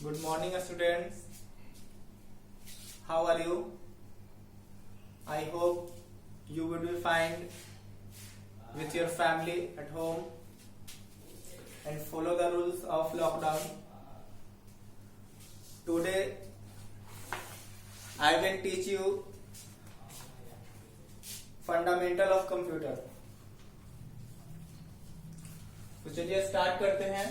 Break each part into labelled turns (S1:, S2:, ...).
S1: Good morning, students. How are you? I hope you would be fine with your family at home and follow the rules of lockdown. Today, I will teach you fundamental of computer. तो चलिए start करते हैं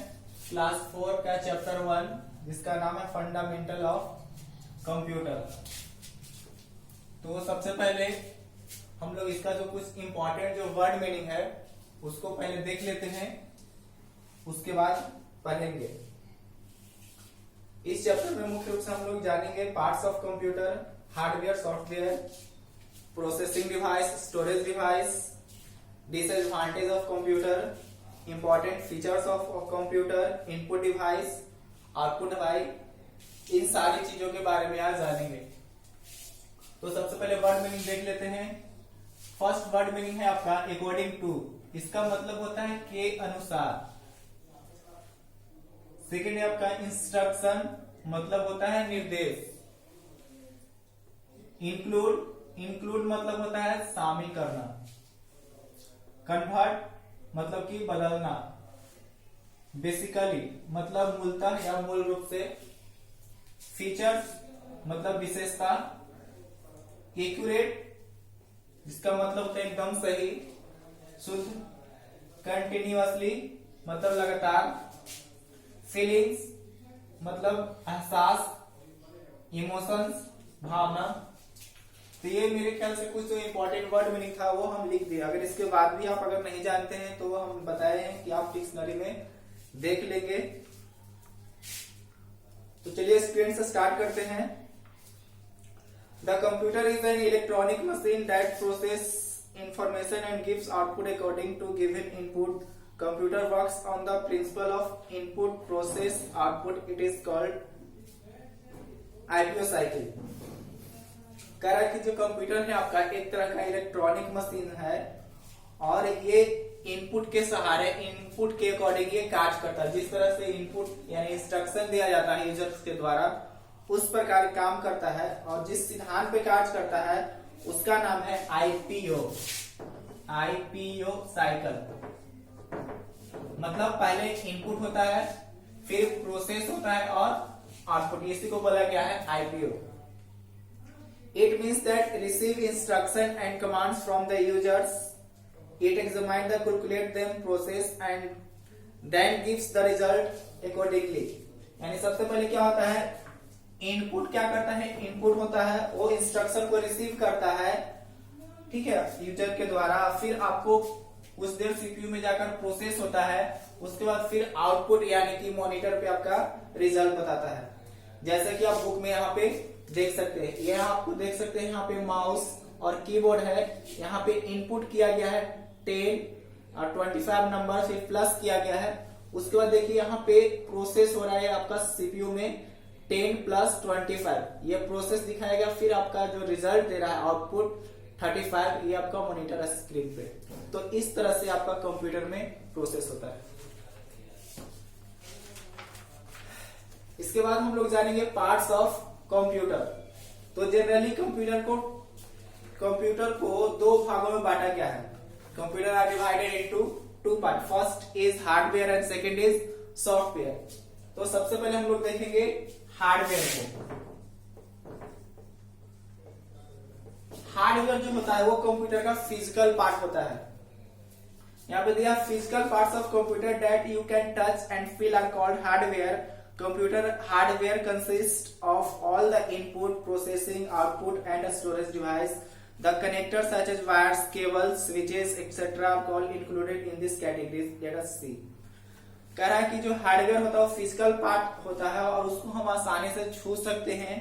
S1: class 4 का chapter 1 जिसका नाम है fundamental of computer. तो सबसे पहले हम लोग इसका जो कुछ इंपॉर्टेंट जो वर्ड मीनिंग है उसको पहले देख लेते हैं, उसके बाद पढ़ेंगे। इस चैप्टर में मुख्य रूप से हम लोग जानेंगे parts of computer, hardware, software, processing device, storage device, disadvantage of computer, important features of computer, input device, output device, इन सारी चीजों के बारे में आज जानेंगे। तो सबसे पहले वर्ड मीनिंग देख लेते हैं। फर्स्ट वर्ड मीनिंग है आपका अकॉर्डिंग टू, इसका मतलब होता है के अनुसार। सेकेंड है आपका इंस्ट्रक्शन, मतलब होता है निर्देश। इंक्लूड मतलब होता है शामिल करना। कन्वर्ट मतलब कि बदलना। बेसिकली मतलब मूलतः या मूल रूप से। फीचर्स मतलब विशेषता। एक्यूरेट जिसका मतलब होता है एकदम सही, शुद्ध। कंटिन्यूअसली मतलब लगातार। फीलिंग्स मतलब एहसास, इमोशंस भावना। तो ये मेरे ख्याल से कुछ जो इंपॉर्टेंट वर्ड मीनिंग था वो हम लिख दिए। अगर इसके बाद भी आप अगर नहीं जानते हैं तो हम बताए हैं कि आप डिक्शनरी में देख लेंगे। तो चलिए स्क्रीन से स्टार्ट करते हैं। The computer is an electronic machine that process information and gives output according to given input. Computer works on the principle of input process output. It is called IPO cycle. कह रहा है कि जो computer है आपका एक तरह का इलेक्ट्रॉनिक मशीन है और ये इनपुट के सहारे, इनपुट के अकॉर्डिंग ये कार्य करता है। जिस तरह से इनपुट यानी इंस्ट्रक्शन दिया जाता है यूजर्स के द्वारा उस प्रकार काम करता है और जिस सिद्धांत पे कार्य करता है उसका नाम है आईपीओ। आईपीओ साइकिल मतलब पहले इनपुट होता है, फिर प्रोसेस होता है और आउटपुट, इसी को बोला गया है IPO. It means that receive instruction and commands from the users. It examines the calculate them process and then gives the result accordingly. यानी सबसे पहले क्या होता है, इनपुट क्या करता है, इनपुट होता है वो इंस्ट्रक्शन को रिसीव करता है, ठीक है, यूजर के द्वारा। फिर आपको कुछ देर सीपीयू में जाकर प्रोसेस होता है, उसके बाद फिर आउटपुट यानी कि मॉनिटर पे आपका रिजल्ट बताता है। जैसे कि आप बुक में यहाँ पे देख सकते हैं, ये आपको देख सकते हैं यहाँ पे माउस और कीबोर्ड है। यहाँ पे इनपुट किया गया है 10 और 25 नंबर से प्लस किया गया है। उसके बाद देखिए यहाँ पे प्रोसेस हो रहा है आपका सीपीयू में 10 प्लस 25, ये प्रोसेस दिखाया गया। फिर आपका जो रिजल्ट दे रहा है आउटपुट 35, ये आपका मॉनिटर स्क्रीन पे। तो इस तरह से आपका कंप्यूटर में प्रोसेस होता है। इसके बाद हम लोग जानेंगे पार्ट्स ऑफ कंप्यूटर। तो जनरली कंप्यूटर को दो भागों में बांटा गया है। Computer are divided into two part. First is hardware and second is software. तो सबसे पहले हम लोग देखेंगे हार्डवेयर को। हार्डवेयर जो होता है वो कंप्यूटर का फिजिकल पार्ट होता है। यहाँ पे दिया physical parts of computer that you can touch and feel are called hardware. Computer hardware consists of all the input, processing, output and storage device. The connectors such as wires, cables, switches, etc. are all included in this category. Let us see. कह रहा है कि जो hardware होता है वो physical part होता है और उसको हम आसानी से छू सकते हैं,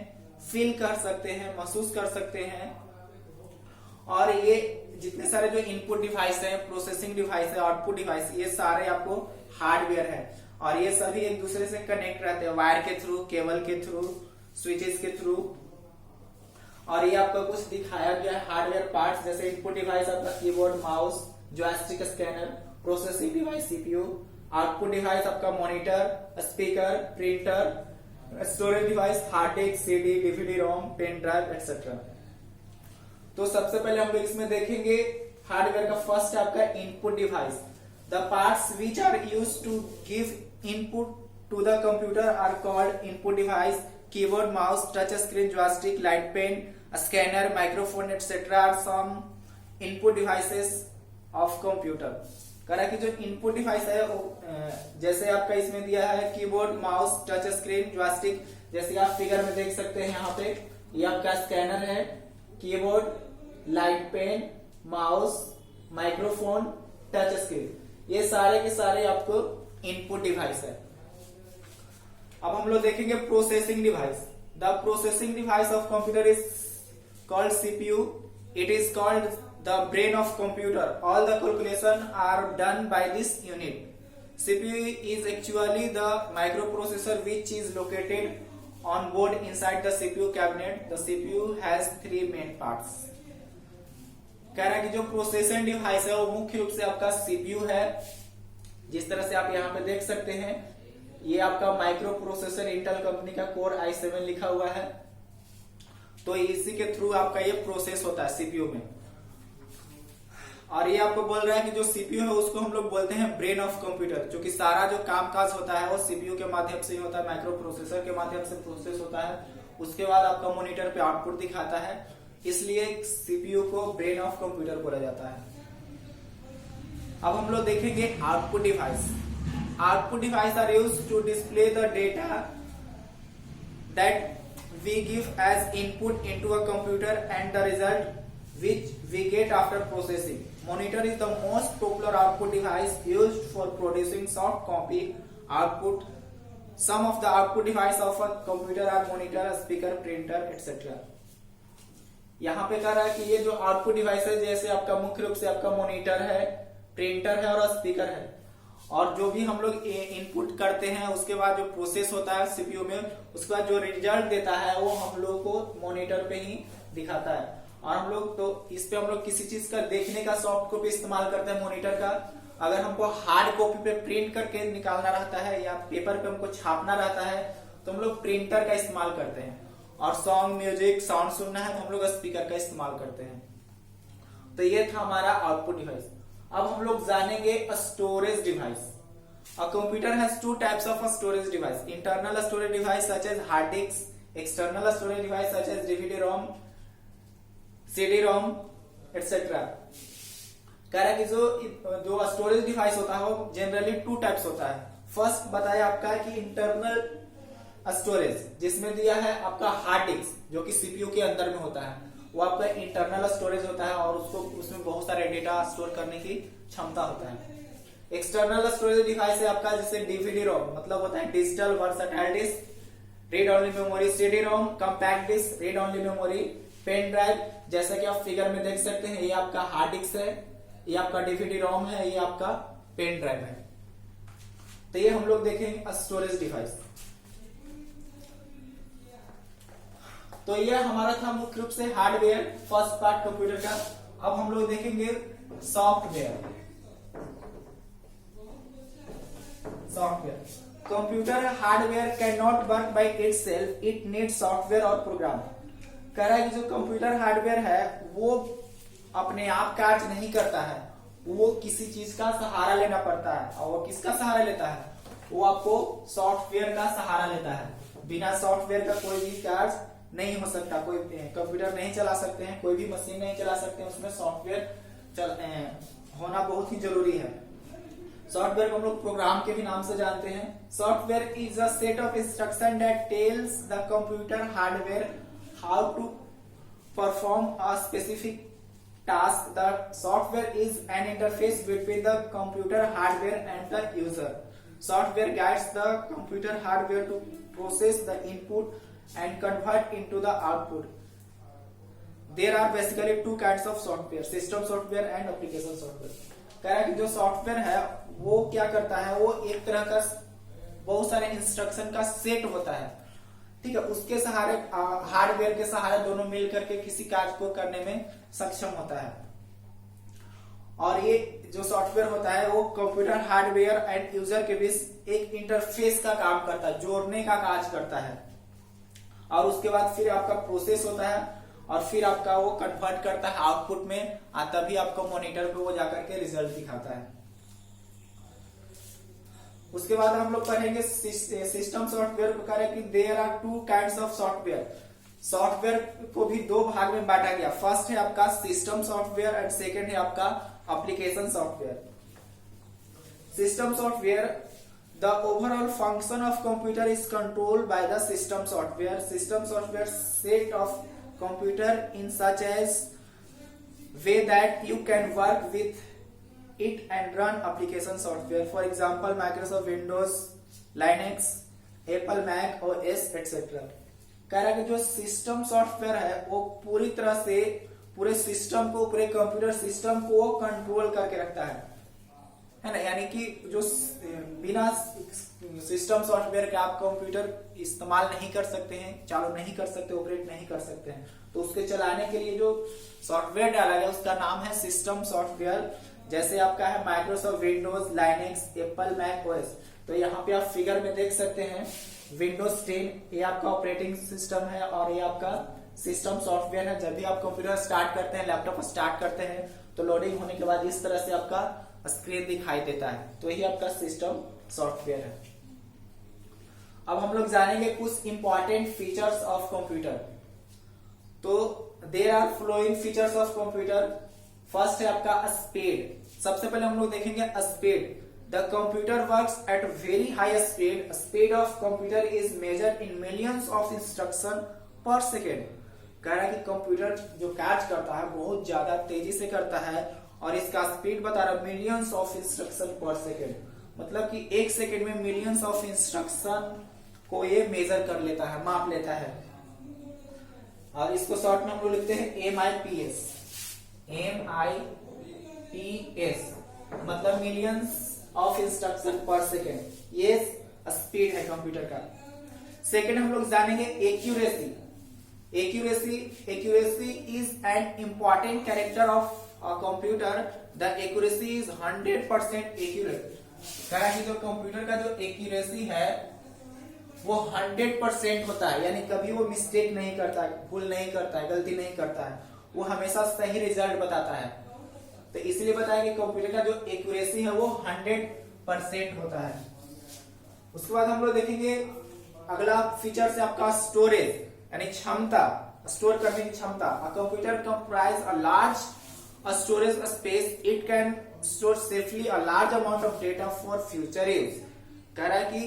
S1: फील कर सकते हैं, महसूस कर सकते हैं। और ये जितने सारे जो इनपुट डिवाइस है, प्रोसेसिंग डिवाइस है, आउटपुट डिवाइस, ये सारे आपको हार्डवेयर है और ये सभी एक दूसरे से कनेक्ट रहते हैं वायर के थ्रू, केबल के थ्रू, स्विचेस के थ्रू। और ये आपको कुछ दिखाया गया है हार्डवेयर पार्ट्स, जैसे इनपुट डिवाइस आपका keyboard, mouse, joystick, scanner, processing device CPU, output device आपका monitor, speaker, printer, storage device, hard disk, CD, DVD ROM, pen drive etcetera. तो सबसे पहले हम लोग इसमें देखेंगे हार्डवेयर का। फर्स्ट आपका input device. The parts which are used to give input to the computer are called input device. Keyboard, mouse, touch screen, joystick, light pen, scanner, microphone etcetera are some input devices of computer. कह रहा है कि जो input device है जैसे आपका इसमें दिया है keyboard, mouse, touch screen, joystick, जैसे आप फिगर में देख सकते हैं यहाँ पे, ये आपका स्कैनर है, keyboard, light pen, mouse, microphone, touch screen, ये सारे के सारे आपको इनपुट डिवाइस है। अब हम लोग देखेंगे processing device. The processing device of computer is called CPU. It is called the brain of computer. All the calculation are done by this unit. CPU is actually the microprocessor which is located on board inside the CPU cabinet. The CPU has three main parts. कह रहा है कि जो processing device है वो मुख्य रूप से आपका सीपीयू है। जिस तरह से आप यहाँ पे देख सकते हैं, ये आपका माइक्रो प्रोसेसर इंटेल कंपनी का कोर i7 लिखा हुआ है। तो इसी के थ्रू आपका ये प्रोसेस होता है सीपीयू में। और ये आपको बोल रहा है कि जो सीपीयू है उसको हम लोग बोलते हैं ब्रेन ऑफ कंप्यूटर, क्योंकि सारा जो कामकाज होता है वो सीपीयू के माध्यम से ही होता है, माइक्रो प्रोसेसर के माध्यम से प्रोसेस होता है। उसके बाद आपका मॉनिटर पे आउटपुट दिखाता है, इसलिए सीपीयू को ब्रेन ऑफ कंप्यूटर बोला जाता है। अब हम लोग देखेंगे output device. Output device are used to display the data that we give as input into a computer and the result which we get after processing. Monitor is the most popular output device used for producing soft copy output. Some of the output device of a computer are monitor, speaker, printer, etc. यहाँ पे कह रहा है कि ये जो output device है, जैसे आपका मुख्य रूप से आपका मॉनिटर है, प्रिंटर है और स्पीकर है। और जो भी हम लोग इनपुट करते हैं उसके बाद जो प्रोसेस होता है सीपीयू में, उसके बाद जो रिजल्ट देता है वो हम लोग को मॉनिटर पे ही दिखाता है। और हम लोग तो इस पे हम लोग किसी चीज का देखने का सॉफ्ट कॉपी इस्तेमाल करते हैं मॉनिटर का। अगर हमको हार्ड कॉपी पे प्रिंट करके निकालना रहता है या पेपर पे हमको छापना रहता है तो हम लोग प्रिंटर का इस्तेमाल करते हैं। और सॉन्ग, म्यूजिक, साउंड सुनना है तो हम लोग स्पीकर का इस्तेमाल करते हैं। तो ये था हमारा आउटपुट डिवाइस। अब हम लोग जानेंगे storage device. A computer has two types of storage device. Internal storage device such as hard disk, external storage device such as DVD ROM, CD ROM etcetera. कह रहा है कि जो स्टोरेज डिवाइस होता है वो जनरली टू टाइप्स होता है। फर्स्ट बताया आपका कि इंटरनल स्टोरेज, जिसमें दिया है आपका हार्ड डिस्क जो कि सीपीयू के अंदर में होता है, वो आपका इंटरनल स्टोरेज होता है और उसमें बहुत सारे डेटा स्टोर करने की क्षमता होता है। एक्सटर्नल स्टोरेज डिवाइस है आपका जैसे डीवीडी रोम, मतलब होता है digital versatile disc, read only memory, CD ROM compact disc, read only memory, pen drive, जैसा कि आप फिगर में देख सकते हैं, ये आपका हार्ड डिस्क है, ये आपका डीवीडी रोम है, ये आपका पेन ड्राइव है। तो ये हम लोग देखेंगे स्टोरेज डिवाइस। तो ये हमारा था मुख्य रूप से हार्डवेयर, फर्स्ट पार्ट कंप्यूटर का। अब हम लोग देखेंगे software. Software, computer hardware can not work by itself, it needs software और प्रोग्राम। कह रहा है कि जो कंप्यूटर हार्डवेयर है वो अपने आप कार्य नहीं करता है, वो किसी चीज का सहारा लेना पड़ता है। और वो किसका सहारा लेता है? वो आपको सॉफ्टवेयर का सहारा लेता है। बिना सॉफ्टवेयर का कोई भी कार्य नहीं हो सकता, कोई कंप्यूटर नहीं चला सकते हैं, कोई भी मशीन नहीं चला सकते हैं, उसमें सॉफ्टवेयर होना बहुत ही जरूरी है। सॉफ्टवेयर को हम लोग प्रोग्राम के भी नाम से जानते हैं। Software is a set of instruction that tells the computer hardware how to perform a specific task. The software is an interface between the computer hardware and the user. Software guides the computer hardware to process the input and convert into the output. There are basically two kinds of software, system software and application software. कह रहा है कि जो software है वो क्या करता है, वो एक तरह का बहुत सारे इंस्ट्रक्शन का सेट होता है, ठीक है। उसके सहारे हार्डवेयर के सहारे दोनों मिल करके किसी कार्य को करने में सक्षम होता है। और ये जो सॉफ्टवेयर होता है वो कंप्यूटर हार्डवेयर एंड यूजर के बीच एक इंटरफेस का काम करता है, जोड़ने का काज करता है। और उसके बाद फिर आपका प्रोसेस होता है और फिर आपका वो कन्वर्ट करता है आउटपुट में, तभी आपको मॉनिटर पे वो जाकर के रिजल्ट दिखाता है। उसके बाद हम लोग पढ़ेंगे सिस्टम सॉफ्टवेयर को, करें कि there are two kinds of software. Software को भी दो भाग में बांटा गया। फर्स्ट है आपका सिस्टम सॉफ्टवेयर एंड सेकंड है आपका application software. System software, the overall function of computer is controlled by the system software. System software set of computer in such as way that you can work with it and run application software. For example, Microsoft Windows, Linux, Apple Mac OS etc. कह रहा है कि जो system software है वो पूरी तरह से पूरे सिस्टम को, पूरे कंप्यूटर सिस्टम को कंट्रोल करके रखता है ना। यानी कि जो बिना सिस्टम सॉफ्टवेयर के आप कंप्यूटर इस्तेमाल नहीं कर सकते हैं, चालू नहीं कर सकते, ऑपरेट नहीं कर सकते हैं। तो उसके चलाने के लिए जो सॉफ्टवेयर डाला गया उसका नाम है सिस्टम सॉफ्टवेयर। जैसे आपका है Microsoft Windows, Linux, Apple Mac OS. तो यहाँ पे आप फिगर में देख सकते हैं विंडोज 10 ये आपका ऑपरेटिंग सिस्टम है और ये आपका सिस्टम सॉफ्टवेयर है। जब भी आप कंप्यूटर स्टार्ट करते हैं, लैपटॉप स्टार्ट करते हैं, तो लोडिंग होने के बाद इस तरह से आपका स्क्रीन दिखाई देता है, तो यही आपका सिस्टम सॉफ्टवेयर है। अब हम लोग जानेंगे कुछ इंपॉर्टेंट फीचर्स ऑफ कंप्यूटर। तो there are following features of computer. First है आपका स्पीड। सबसे पहले हम लोग देखेंगे speed. The computer works at very high speed. Speed of computer is measured in millions of instruction per second. कह रहा है कि कंप्यूटर जो कार्य करता है बहुत ज्यादा तेजी से करता है और इसका स्पीड बता रहा है millions of instruction per second. मतलब कि एक सेकेंड में मिलियंस ऑफ इंस्ट्रक्शन को ये मेजर कर लेता है, माप लेता है। और इसको शॉर्ट में हम लोग लिखते हैं MIPS। MIPS मतलब millions of instruction per second. ये स्पीड है कंप्यूटर का। सेकेंड हम लोग जानेंगे accuracy. Accuracy is an important character of a computer. The accuracy is 100% accurate. कह रहा है कि जो कंप्यूटर का जो एक्यूरेसी है वो 100% होता है, यानी कभी वो मिस्टेक नहीं करता है, भूल नहीं करता है, गलती नहीं करता है, वो हमेशा सही रिजल्ट बताता है। तो इसलिए बताया कि कंप्यूटर का जो एक्यूरेसी है वो 100% होता है। उसके बाद हम लोग देखेंगे अगला फीचर से आपका स्टोरेज यानी क्षमता, स्टोर करने की क्षमता। A computer comprise a large storage space. It can store safely a large amount of data for future use. कह रहा है कि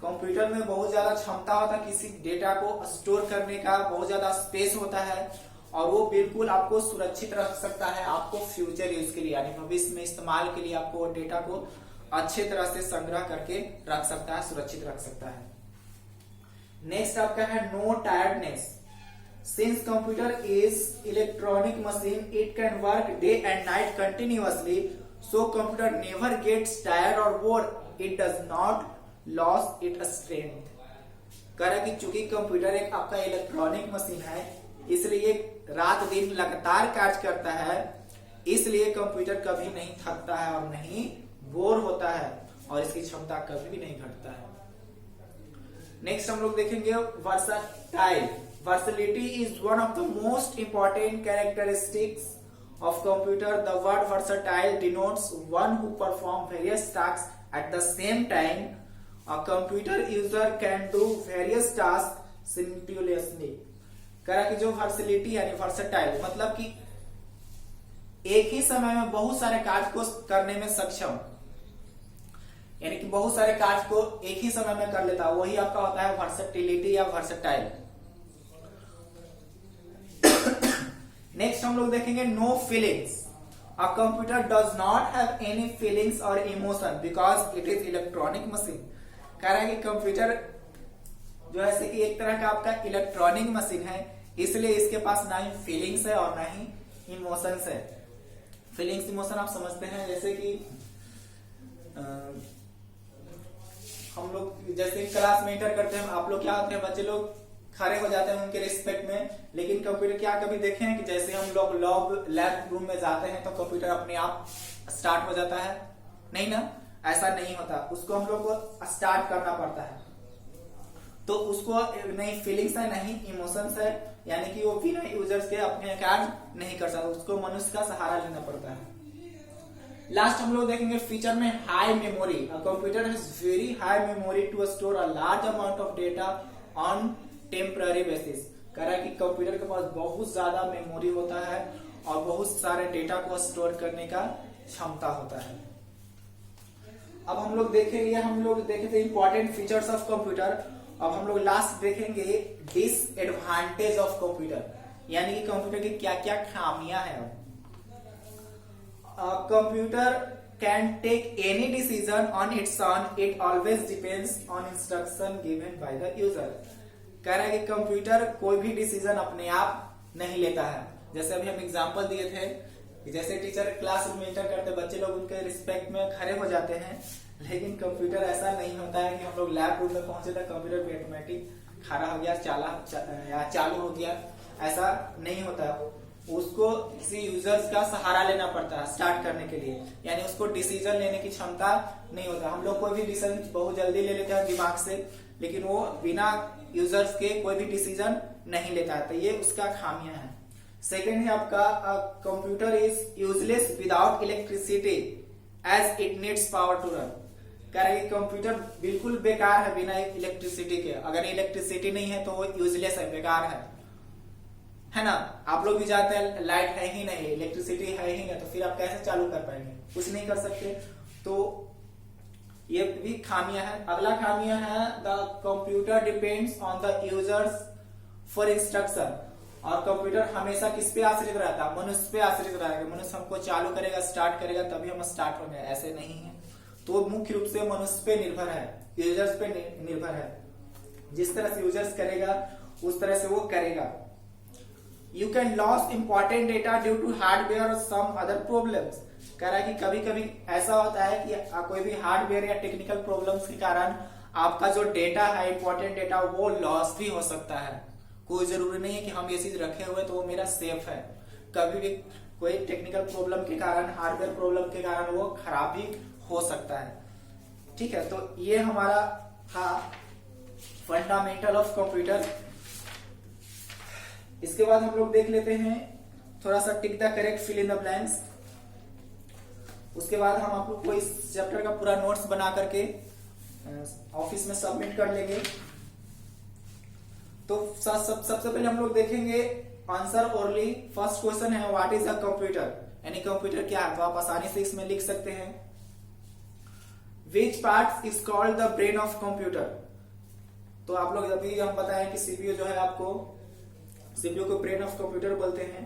S1: कंप्यूटर में बहुत ज्यादा क्षमता होता है किसी डेटा को स्टोर करने का, बहुत ज्यादा स्पेस होता है और वो बिल्कुल आपको सुरक्षित रख सकता है आपको फ्यूचर यूज के लिए, यानी भविष्य में इस्तेमाल के लिए आपको डेटा को अच्छे तरह से संग्रह करके रख सकता है, सुरक्षित रख सकता है। नेक्स्ट आपका है no tiredness. Since computer is electronic machine, it can work day and night continuously, so computer never gets tired और bored. It does not lose it strength. कह रहा कि चूंकि कंप्यूटर एक आपका इलेक्ट्रॉनिक मशीन है इसलिए रात दिन लगातार कार्य करता है, इसलिए कंप्यूटर कभी नहीं थकता है और नहीं बोर होता है और इसकी क्षमता कभी भी नहीं घटता है। नेक्स्ट हम लोग देखेंगे versatile. Versatility is one of the most important characteristics of computer. The word versatile denotes one who perform various task at the same time. A computer user can do various task simultaneously. कह रहा कि जो versatility यानी versatile मतलब कि एक ही समय में बहुत सारे कार्य को करने में सक्षम, यानी कि बहुत सारे कार्य को एक ही समय में कर लेता है, वही आपका होता है वर्सटिलिटी या वर्सटाइल। नेक्स्ट हम लोग देखेंगे no feelings. A computer does not have any feelings और emotion because it is electronic machine. कह रहा है कि कंप्यूटर जो है कि एक तरह का आपका इलेक्ट्रॉनिक मशीन है, इसलिए इसके पास ना ही फीलिंग्स है और ना ही इमोशंस है। फीलिंग्स इमोशन आप समझते हैं, जैसे कि हम लोग जैसे क्लास में इंटर करते हैं, आप लोग क्या होते हैं, बच्चे लोग खड़े हो जाते हैं उनके रिस्पेक्ट में। लेकिन कंप्यूटर क्या कभी देखे हैं कि जैसे हम लोग लैब रूम में जाते हैं तो कंप्यूटर अपने आप स्टार्ट हो जाता है? नहीं ना, ऐसा नहीं होता, उसको हम लोग को स्टार्ट करना पड़ता है। तो उसको नहीं फीलिंग्स है नहीं इमोशंस है, यानी कि वो बिना यूजर्स के अपने कार्य नहीं कर सकता, उसको मनुष्य का सहारा लेना पड़ता है। लास्ट हम लोग देखेंगे फीचर में high memory. Computer has very high memory to store a large amount of data on temporary basis. कह रहा है कि कंप्यूटर के पास बहुत ज्यादा मेमोरी होता है और बहुत सारे डेटा को स्टोर करने का क्षमता होता है। अब हम लोग देखे थे इंपॉर्टेंट फीचर्स ऑफ कंप्यूटर। अब हम लोग लास्ट देखेंगे डिसएडवांटेज ऑफ कंप्यूटर, यानी कि कंप्यूटर की क्या क्या खामियां हैं। Computer can take any decision on its own, it always depends on instruction given by the user. कह रहा है कि कंप्यूटर कोई भी डिसीजन अपने आप नहीं लेता है। जैसे अभी हम एग्जांपल दिए थे कि जैसे टीचर क्लास में इंटर करते बच्चे लोग उनके रिस्पेक्ट में खड़े हो जाते हैं, लेकिन कंप्यूटर ऐसा नहीं होता है कि हम लोग लैब रूम में पहुंचे तो कंप्यूटर भी ऑटोमेटिक खड़ा हो गया, चालू हो गया, ऐसा नहीं होता। उसको किसी यूजर्स का सहारा लेना पड़ता है स्टार्ट करने के लिए, यानी उसको डिसीजन लेने की क्षमता नहीं होता। हम लोग कोई भी डिसीजन बहुत जल्दी ले लेते हैं दिमाग से, लेकिन वो बिना यूजर्स के कोई भी डिसीजन नहीं लेता है, तो ये उसका खामियां है। सेकेंड है आपका computer is useless without electricity as it needs power to run. कह रहे हैं कंप्यूटर बिल्कुल बेकार है बिना इलेक्ट्रिसिटी के। अगर इलेक्ट्रिसिटी नहीं है तो वो यूजलेस है, बेकार है ना। आप लोग भी जानते हैं लाइट है ही नहीं, इलेक्ट्रिसिटी है ही नहीं, तो फिर आप कैसे चालू कर पाएंगे? कुछ नहीं कर सकते। तो ये भी खामियां हैं। अगला खामियां है the computer depends on the users for instruction. और कंप्यूटर हमेशा किस पे आश्रित रहता है? मनुष्य पे आश्रित रहता है। मनुष्य हमको चालू करेगा, स्टार्ट करेगा, तभी हम स्टार्ट होंगे, ऐसे नहीं है। तो मुख्य रूप से मनुष्य पे निर्भर है, यूजर्स पे निर्भर है। जिस तरह से यूजर्स करेगा उस तरह से वो करेगा। You can loss important data due to hardware और सम अदर प्रॉब्लम्स। कह रहा है कि कभी कभी ऐसा होता है कि कोई भी हार्डवेयर या टेक्निकल प्रॉब्लम्स के कारण आपका जो डेटा है, इंपॉर्टेंट डेटा, वो लॉस भी हो सकता है। कोई जरूरी नहीं है कि हम ये चीज रखे हुए तो वो मेरा सेफ है। कभी भी कोई टेक्निकल प्रॉब्लम के कारण, हार्डवेयर प्रॉब्लम के कारण वो खराब भी हो सकता है। ठीक है, तो ये हमारा था फंडामेंटल ऑफ कंप्यूटर। इसके बाद हम लोग देख लेते हैं थोड़ा सा tick the correct, fill in the blanks. उसके बाद हम आप लोग को इस चैप्टर का पूरा नोट्स बना करके ऑफिस में सबमिट कर लेंगे। तो सबसे पहले हम लोग देखेंगे आंसर ओनली। फर्स्ट क्वेश्चन है व्हाट इज अ कंप्यूटर, यानी कंप्यूटर क्या है, तो आप आसानी से इसमें लिख सकते हैं। Which part is called the brain of computer. तो आप लोग अभी हम बताएं कि सीपीयू जो है, आपको सीपीयू को ब्रेन ऑफ कंप्यूटर बोलते हैं।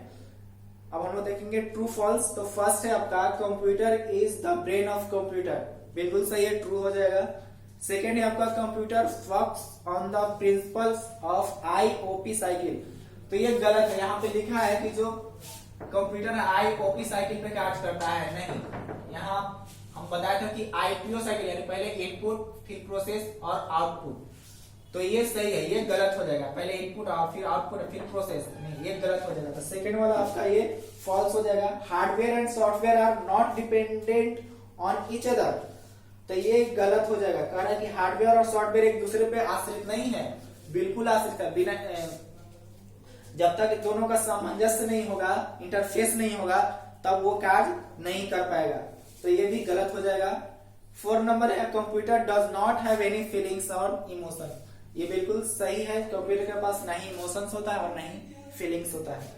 S1: अब हम लोग देखेंगे ट्रू फॉल्स। तो फर्स्ट है आपका computer is the brain of computer, बिल्कुल सही है, ट्रू हो जाएगा। सेकेंड है आपका computer works on the principles of IOP cycle. तो ये गलत है, यहाँ पे लिखा है कि जो कंप्यूटर आईओपी साइकिल पे कार्य करता है, नहीं। यहाँ हम बताए थे कि आईपीओ साइकिल, यानी पहले इनपुट फिर प्रोसेस और आउटपुट। तो ये सही है, ये गलत हो जाएगा, पहले इनपुट और फिर आउटपुट फिर प्रोसेस, नहीं, ये गलत हो जाएगा। तो सेकेंड वाला आपका ये फॉल्स हो जाएगा। Hardware and software are not dependent on each other, तो ये गलत हो जाएगा। कह रहा है कि हार्डवेयर और सॉफ्टवेयर एक दूसरे पे आश्रित नहीं है, बिल्कुल आश्रित है। बिना जब तक दोनों का सामंजस्य नहीं होगा, इंटरफेस नहीं होगा, तब वो कार्य नहीं कर पाएगा, तो ये भी गलत हो जाएगा। 4 नंबर है computer does not have any feelings और इमोशन। ये बिल्कुल सही है, कंप्यूटर के पास नहीं इमोशंस होता है और नहीं फीलिंग्स होता है।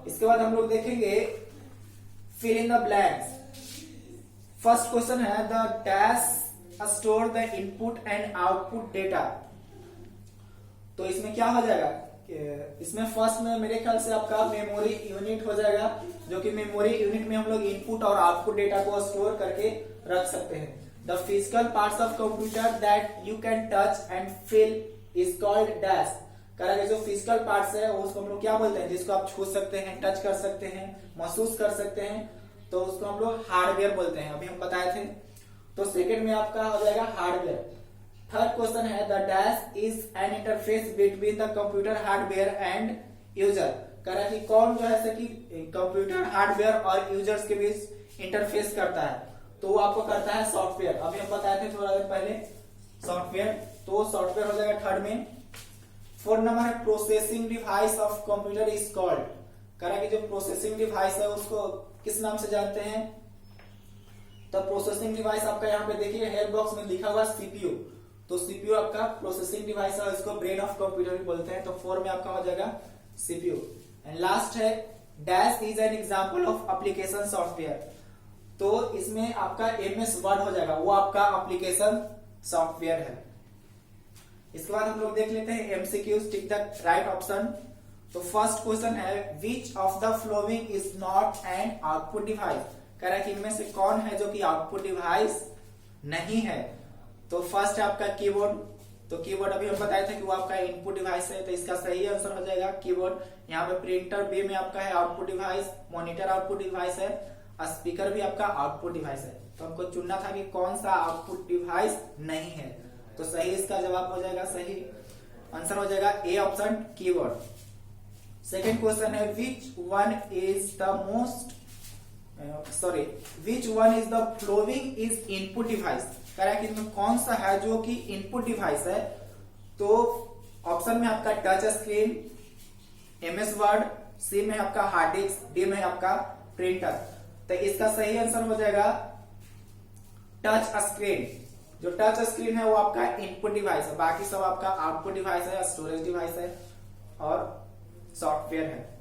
S1: इसके बाद हम लोग देखेंगे fill in the blanks. First question है the dash store the input and output data. तो इसमें क्या हो जाएगा, इसमें फर्स्ट में मेरे ख्याल से आपका मेमोरी यूनिट हो जाएगा, जो कि मेमोरी यूनिट में हम लोग इनपुट और आउटपुट डेटा को स्टोर करके रख सकते हैं। The physical parts of computer that you can touch and feel is called dash. करेंगे जो फिजिकल पार्ट्स है उसको हम लोग क्या बोलते हैं, जिसको आप छू सकते हैं, टच कर सकते हैं, महसूस कर सकते हैं, तो उसको हम लोग हार्डवेयर बोलते हैं, अभी हम बताए थे। तो सेकंड में आपका हो जाएगा हार्डवेयर। थर्ड क्वेश्चन है the dash is an interface between the computer hardware and user. कह रहा है कि कौन जो है कि कंप्यूटर हार्डवेयर और यूजर्स के बीच इंटरफेस करता है, तो वो आपको करता है सॉफ्टवेयर। अभी हम बताए थे थोड़ा देर पहले सॉफ्टवेयर, तो सॉफ्टवेयर हो जाएगा थर्ड में। फोर्थ नंबर है processing device of computer is called. कह रहा है कि जो प्रोसेसिंग डिवाइस है उसको किस नाम से जानते हैं, तो प्रोसेसिंग डिवाइस आपका यहाँ पे देखिए हेल्प बॉक्स में लिखा हुआ सीपीयू, तो सीपीयू आपका प्रोसेसिंग डिवाइस है, इसको ब्रेन ऑफ कंप्यूटर भी बोलते हैं। तो 4 में आपका हो जाएगा सीपीयू। एंड लास्ट है dash is an example of application software, तो इसमें आपका एमएस वर्ड हो जाएगा, वो आपका एप्लीकेशन सॉफ्टवेयर है। इसके बाद हम लोग देख लेते हैं MCQs, tick the right option. तो फर्स्ट क्वेश्चन है which of the following is not an output device. कह रहा है कि इनमें से कौन है जो कि आउटपुट डिवाइस नहीं है। तो फर्स्ट है आपका कीबोर्ड, तो कीबोर्ड अभी हम बताए थे कि वो आपका इनपुट डिवाइस है, तो इसका सही आंसर हो जाएगा कीबोर्ड। यहाँ पे प्रिंटर बी में आपका है output device, monitor output device है, स्पीकर भी आपका आउटपुट डिवाइस है। तो हमको चुनना था कि कौन सा आउटपुट डिवाइस नहीं है, तो सही इसका जवाब हो जाएगा, सही आंसर हो जाएगा A option keyboard. Second question है which one is the most which one is the following is input device. कह रहा है कि इनमें कौन सा है जो कि इनपुट डिवाइस है, तो ऑप्शन में आपका टच स्क्रीन, एमएस वर्ड, सी में आपका हार्ड डिस्क, डी में आपका प्रिंटर। तो इसका सही आंसर हो जाएगा टच स्क्रीन। जो टच स्क्रीन है वो आपका इनपुट डिवाइस है, बाकी सब आपका आउटपुट डिवाइस है, स्टोरेज डिवाइस है और सॉफ्टवेयर है।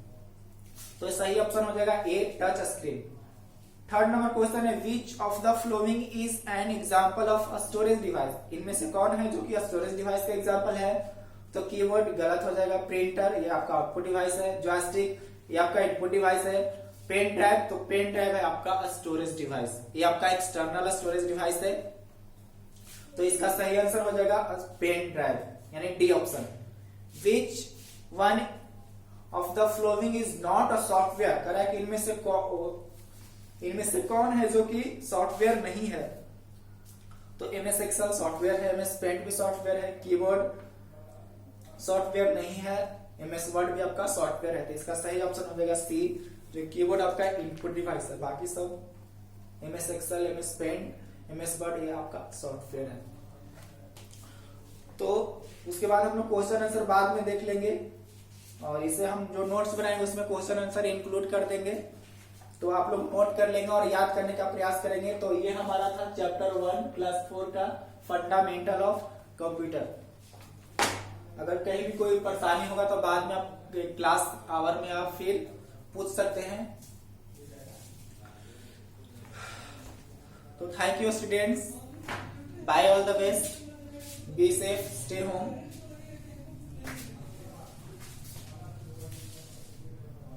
S1: तो सही ऑप्शन हो जाएगा A touch screen. Third number question है which of the following is an example of a storage device. इनमें से कौन है जो कि स्टोरेज डिवाइस का एग्जांपल है, तो कीबोर्ड गलत हो जाएगा, प्रिंटर ये आपका आउटपुट डिवाइस है, जॉयस्टिक ये आपका इनपुट डिवाइस है, पेन ड्राइव तो पेन ड्राइव है आपका स्टोरेज डिवाइस, ये आपका एक्सटर्नल स्टोरेज डिवाइस है। तो इसका सही आंसर हो जाएगा पेन ड्राइव, यानी D option. Which one of the following is not a software. कह रहा है कि इनमें से कौन है जो कि सॉफ्टवेयर नहीं है, तो एमएस एक्सेल सॉफ्टवेयर है, एमएस पेंट भी सॉफ्टवेयर है, कीबोर्ड सॉफ्टवेयर नहीं है, एमएस वर्ड भी आपका सॉफ्टवेयर है। तो इसका सही ऑप्शन हो जाएगा सी, जो कीबोर्ड आपका इनपुट डिवाइस है, बाकी सब MS Excel, MS Paint, MS Word ये आपका सॉफ्टवेयर है। तो उसके बाद हम लोग क्वेश्चन आंसर बाद में देख लेंगे, और इसे हम जो नोट्स बनाएंगे उसमें क्वेश्चन आंसर इंक्लूड कर देंगे, तो आप लोग नोट कर लेंगे और याद करने का प्रयास करेंगे। तो ये हमारा था चैप्टर 1 क्लास 4 का फंडामेंटल ऑफ कंप्यूटर। अगर कहीं भी कोई परेशानी होगा तो बाद में आप क्लास आवर में आप फिर पूछ सकते हैं। तो thank you students, bye, all the best, be safe, stay home.